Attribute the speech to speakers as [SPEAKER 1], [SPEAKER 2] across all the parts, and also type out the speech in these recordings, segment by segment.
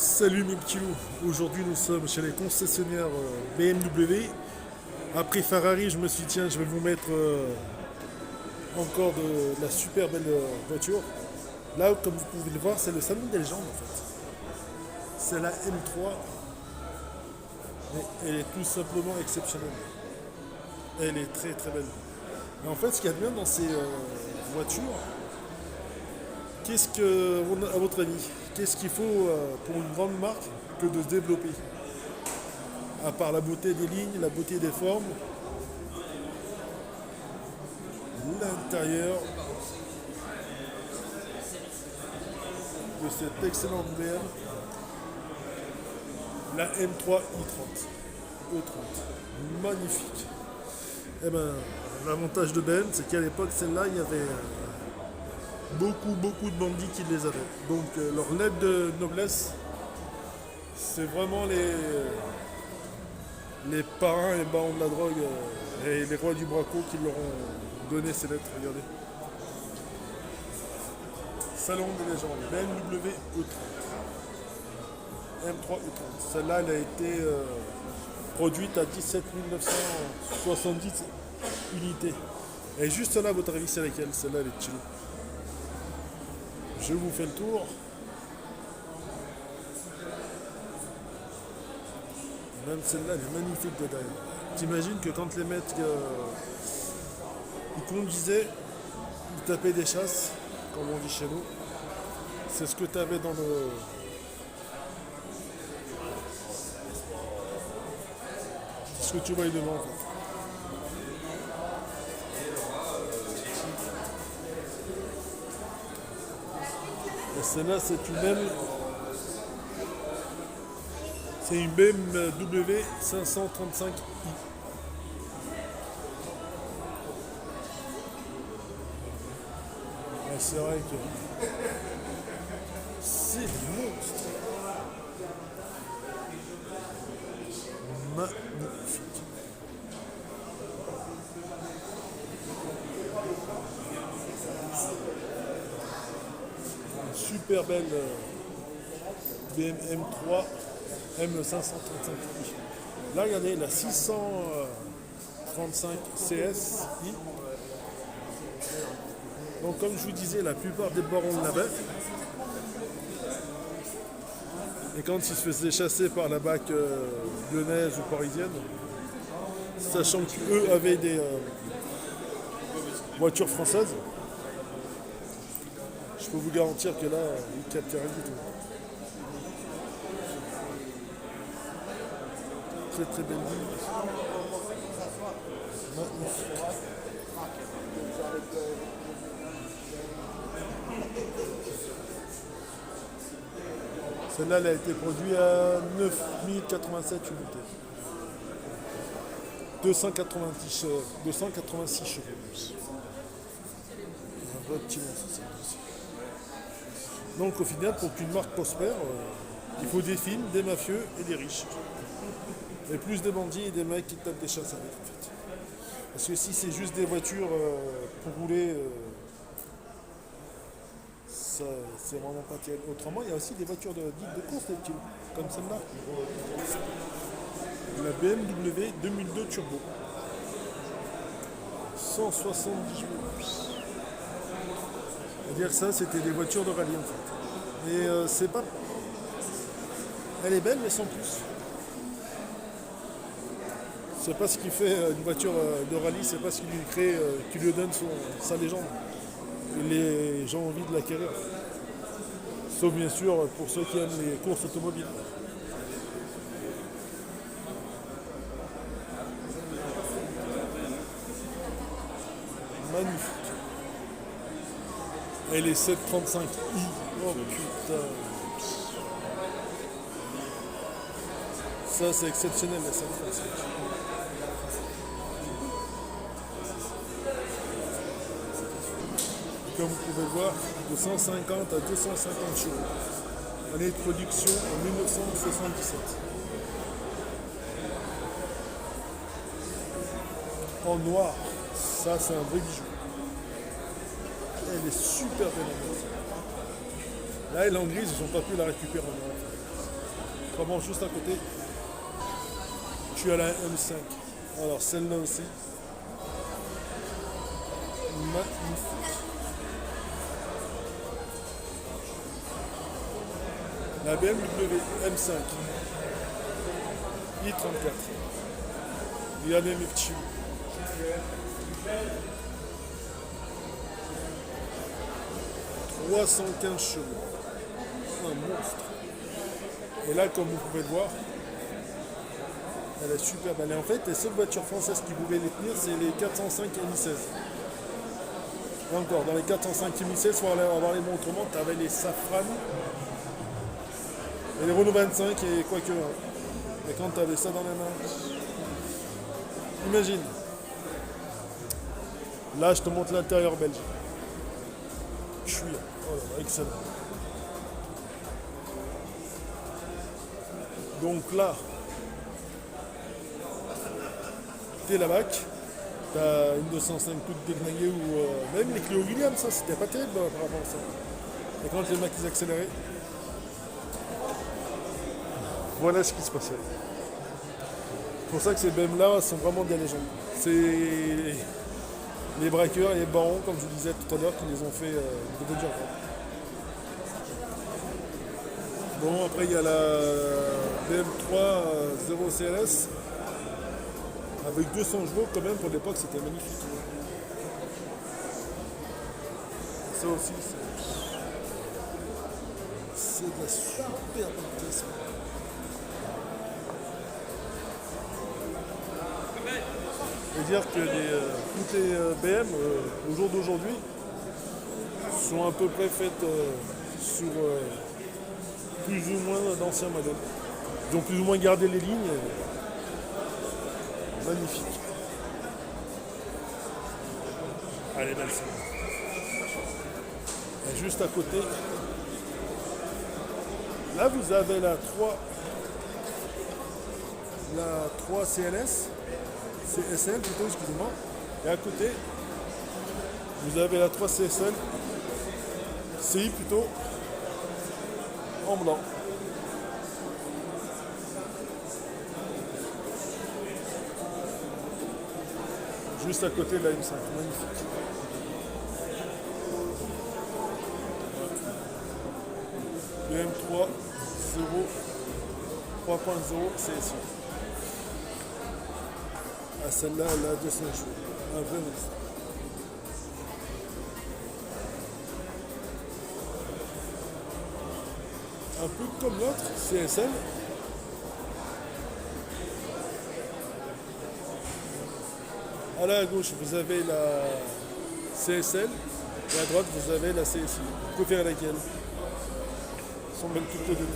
[SPEAKER 1] Salut mes petits loups, aujourd'hui nous sommes chez les concessionnaires BMW. Après Ferrari, je me suis dit tiens, je vais vous mettre encore de la super belle voiture. Là, comme vous pouvez le voir, c'est le salon des légendes en fait. C'est la M3, mais elle est tout simplement exceptionnelle. Elle est très très belle. Et en fait, ce qu'il y a de bien dans ces voitures, qu'est-ce que, à votre avis, qu'est-ce qu'il faut pour une grande marque que de se développer? À part la beauté des lignes, la beauté des formes, l'intérieur de cette excellente BM, la M3 i30, E30, magnifique. Eh ben, l'avantage de BM, c'est qu'à l'époque, celle-là, il y avait beaucoup de bandits qui les avaient. Donc leur lettre de noblesse, c'est vraiment les parrains et barons de la drogue et les rois du braco qui leur ont donné ces lettres. Regardez. Salon des légendes, BMW E30. M3 E30. Celle-là, elle a été produite à 17 970 unités. Et juste là, à votre avis, c'est laquelle? Celle-là, elle est chill. Je vous fais le tour. Même celle-là, elle est magnifique de taille. T'imagines que quand les mecs ils conduisaient, ils tapaient des chasses, comme on dit chez nous. C'est ce que tu avais dans le. C'est ce que tu voyais devant en fait. Et celle-là, c'est une même. C'est une BMW 535i. Ah, c'est vrai que c'est monstre. Magnifique. Une super belle BM M3 M535i. Là, regardez, la 635 CSI. Donc, comme je vous disais, la plupart des barons l'avaient. Et quand ils se faisaient chasser par la BAC lyonnaise ou parisienne, sachant qu'eux avaient des voitures françaises, je peux vous garantir que là, ils ne captaient rien du tout. Très belle ligne. Magnifique. Celle-là, elle a été produite à 9087 unités. 286 chevaux. Un vrai petit monstre, ça aussi. Donc au final, pour qu'une marque prospère, il faut des films, des mafieux et des riches. Et plus des bandits et des mecs qui tapent des chasses avec en fait. Parce que si c'est juste des voitures pour rouler, ça c'est vraiment pas terrible. Autrement, il y a aussi des voitures dites de course, comme celle-là. La BMW 2002 Turbo. 170 chevaux. C'est-à-dire ça, c'était des voitures de rallye en fait. Et c'est pas. Elle est belle, mais sans plus. C'est pas ce qui fait une voiture de rallye, c'est pas ce qui lui crée, qui lui donne sa légende. Et les gens ont envie de l'acquérir. Sauf bien sûr pour ceux qui aiment les courses automobiles. Magnifique. Et les 735i. Oh putain. Ça c'est exceptionnel la 735. Comme vous pouvez le voir, de 150 à 250 chevaux. Année de production en 1977. En noir, ça c'est un vrai bijou. Elle est super belle en grise. Là, elle est en grise, ils n'ont pas pu la récupérer en noir. Vraiment juste à côté, tu as la M5. Alors celle-là aussi. Magnifique. La BMW M5 i34. Regardez mes petits. 315 chevaux. Un monstre. Et là, comme vous pouvez le voir, elle est superbe. Elle est en fait les seules voitures françaises qui pouvaient les tenir, c'est les 405 et Mi-16. Et encore, dans les 405 et Mi-16, pour avoir les montrements, tu avais les Safran et les Renault 25 et quoique. Et quand tu avais ça dans les mains, imagine. Là, je te montre l'intérieur belge. Je suis là. Oh là là, excellent. Donc là, t'es la BAC, t'as une 205 toute déglinguée ou même les Clio Williams, ça c'était pas terrible par rapport à ça. Et quand les mecs ils accéléraient, voilà ce qui se passait. C'est pour ça que ces BM là sont vraiment des légendes. C'est les braqueurs et les barons, comme je vous disais tout à l'heure, qui les ont fait de dire. Bon, après il y a la BM3 0 CLS avec 200 chevaux quand même, pour l'époque c'était magnifique. Ça aussi c'est de la super bonne pièce. Et dire que toutes les BM au jour d'aujourd'hui sont à peu près faites sur plus ou moins d'anciens modèles. Ils ont plus ou moins gardé les lignes. Magnifique. Elle est belle celle-là. Et juste à côté, là vous avez la 3 CLS, CSL plutôt, excusez-moi. Et à côté, vous avez la 3 CSL, CI plutôt, en blanc. Juste à côté de la M5, magnifique. Le M3 3.0 CSI. Ah, celle-là, elle a 200 chevaux. Un vrai monstre. Un peu comme l'autre, CSL. À la gauche, vous avez la CSL et à droite, vous avez la CSI. Vous préférez laquelle? Elles sont belles toutes les deux.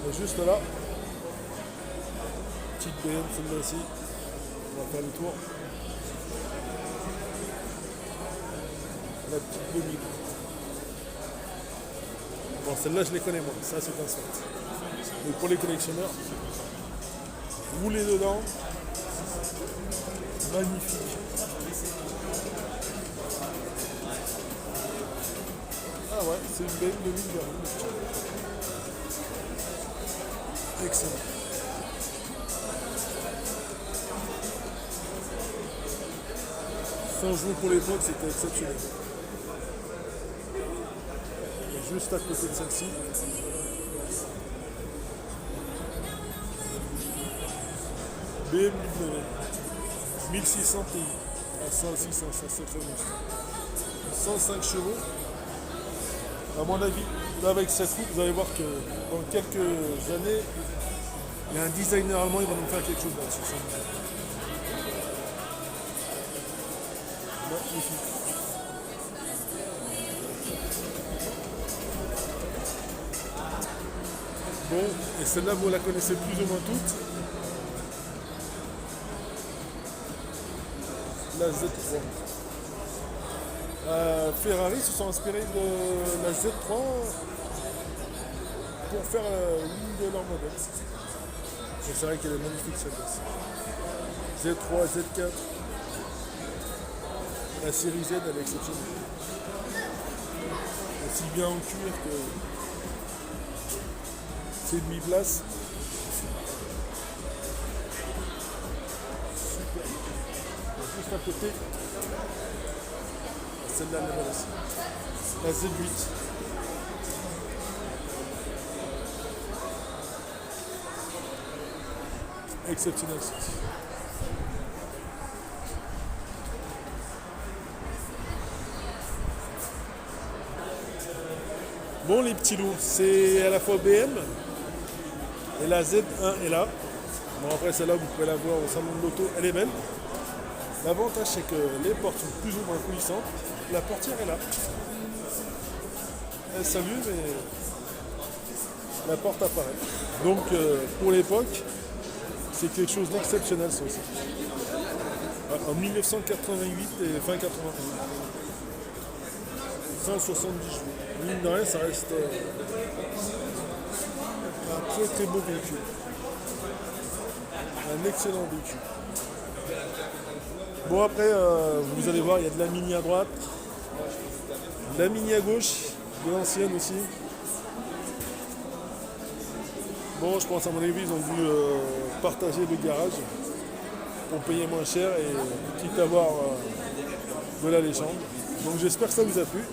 [SPEAKER 1] Et juste là, petite BM, celle-là aussi. On va faire le tour. La petite 2000. Bon, celle-là, je les connais moi. Ça, c'est un sorte. Donc pour les collectionneurs, roulez dedans. Magnifique. Ah ouais, c'est une belle 2000 Berlin. Excellent. Sans jouer pour l'époque, c'était exceptionnel. Et juste à côté de celle-ci, BMW 1600 TI. Ah, ça aussi, ça c'est très bon. 105 chevaux. À mon avis, là avec cette route, vous allez voir que dans quelques années, il y a un designer allemand, il va nous faire quelque chose là-dessus. Magnifique. Bon, et celle-là, vous la connaissez plus ou moins toutes. La Z3. Ferrari se sont inspirés de la Z3 pour faire l'une de leurs modèles. Et c'est vrai qu'elle est magnifique celle-là. Z3, Z4. La série Z, elle est exceptionnelle. Aussi bien en cuir que C'est une 8 places. Super. Juste à côté, celle-là, elle est belle aussi. La Z8. Exceptionnel. Bon les petits loups, c'est à la fois BM et la Z1 est là. Bon après celle-là vous pouvez la voir au salon de l'auto, elle est belle. L'avantage c'est que les portes sont plus ou moins coulissantes. La portière est là. Elle s'allume et la porte apparaît. Donc pour l'époque, c'est quelque chose d'exceptionnel ça aussi. En 1988 et fin 81. 170 chevaux. Mine de rien, ça reste un très très beau véhicule. Un excellent véhicule. Bon après, vous allez voir, il y a de la Mini à droite, de la Mini à gauche, de l'ancienne aussi. Bon, je pense à mon avis, ils ont dû partager le garage pour payer moins cher et quitte à avoir de la légende. Donc j'espère que ça vous a plu.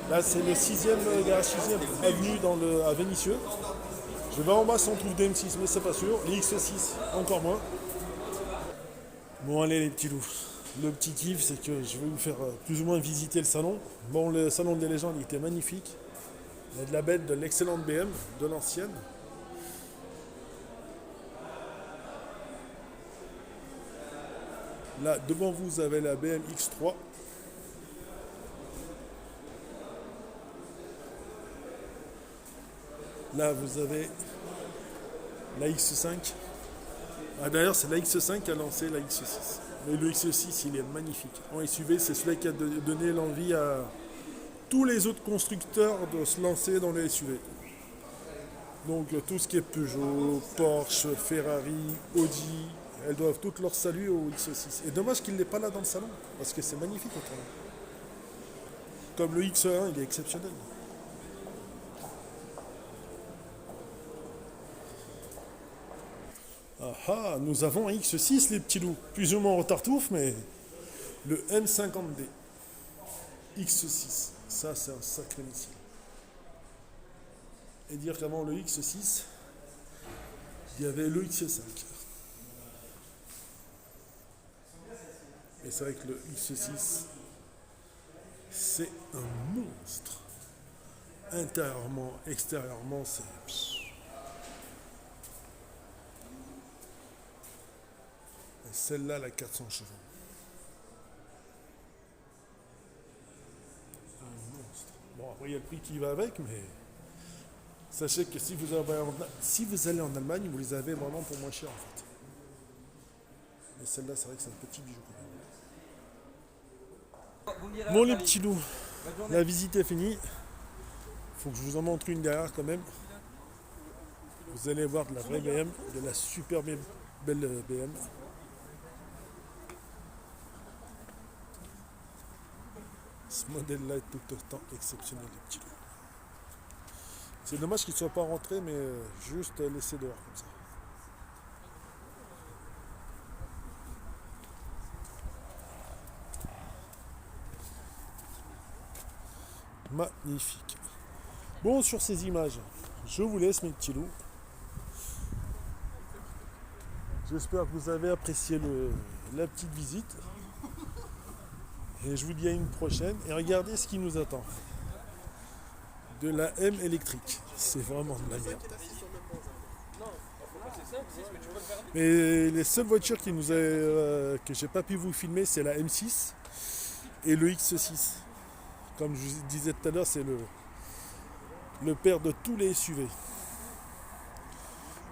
[SPEAKER 1] Là c'est le 6e garage 6e avenue à Vénissieux. Je vais voir en bas si on trouve des M6 mais c'est pas sûr. Les X6 encore moins. Bon allez les petits loups. Le petit kiff c'est que je vais vous faire plus ou moins visiter le salon. Bon le salon des légendes il était magnifique. Il y a de la bête, de l'excellente BM, de l'ancienne. Là devant vous avez la BM X3. Là, vous avez la X5. Ah, d'ailleurs, c'est la X5 qui a lancé la X6. Et le X6, il est magnifique. En SUV, c'est celui qui a donné l'envie à tous les autres constructeurs de se lancer dans les SUV. Donc, tout ce qui est Peugeot, Porsche, Ferrari, Audi, elles doivent toutes leur salut au X6. Et dommage qu'il n'est pas là dans le salon, parce que c'est magnifique autrement. Comme le X1, il est exceptionnel. Ah, nous avons un X6 les petits loups, plus ou moins en retard-touffe, mais le M50D X6, ça c'est un sacré missile. Et dire qu'avant le X6, il y avait le X5. Et c'est vrai que le X6, c'est un monstre. Intérieurement, extérieurement, c'est... Celle-là, la 400 chevaux. Un monstre. Bon, après, il y a le prix qui va avec, mais sachez que si vous allez en Allemagne, vous les avez vraiment pour moins cher, en fait. Mais celle-là, c'est vrai que c'est un petit bijou. Bon, les petits loups, la visite est finie. Il faut que je vous en montre une derrière, quand même. Vous allez voir de la vraie BM, de la super belle BM. Ce modèle-là est tout autant exceptionnel, les petits loups. C'est dommage qu'il ne soit pas rentré, mais juste laissé dehors comme ça. Magnifique. Bon, sur ces images, je vous laisse mes petits loups. J'espère que vous avez apprécié la petite visite. Et je vous dis à une prochaine. Et regardez ce qui nous attend. De la M électrique. C'est vraiment de la merde. Mais les seules voitures que j'ai pas pu vous filmer, c'est la M6 et le X6. Comme je vous disais tout à l'heure, c'est le père de tous les SUV.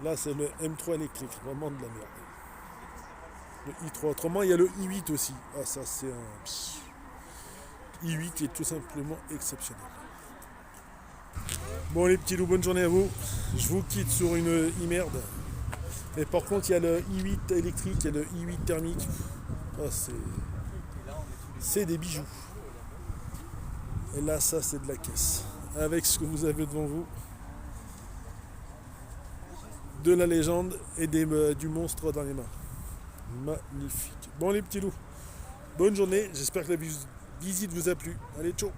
[SPEAKER 1] Là, c'est le M3 électrique. Vraiment de la merde. Le i3. Autrement, il y a le i8 aussi. Ah, ça, c'est un i8 qui est tout simplement exceptionnel. Bon, les petits loups, bonne journée à vous. Je vous quitte sur une i-merde. Et par contre, il y a le i8 électrique et le i8 thermique. Ah, c'est des bijoux. Et là, ça, c'est de la caisse. Avec ce que vous avez devant vous, de la légende et du monstre dans les mains. Magnifique. Bon les petits loups, bonne journée, j'espère que la visite vous a plu. Allez, ciao.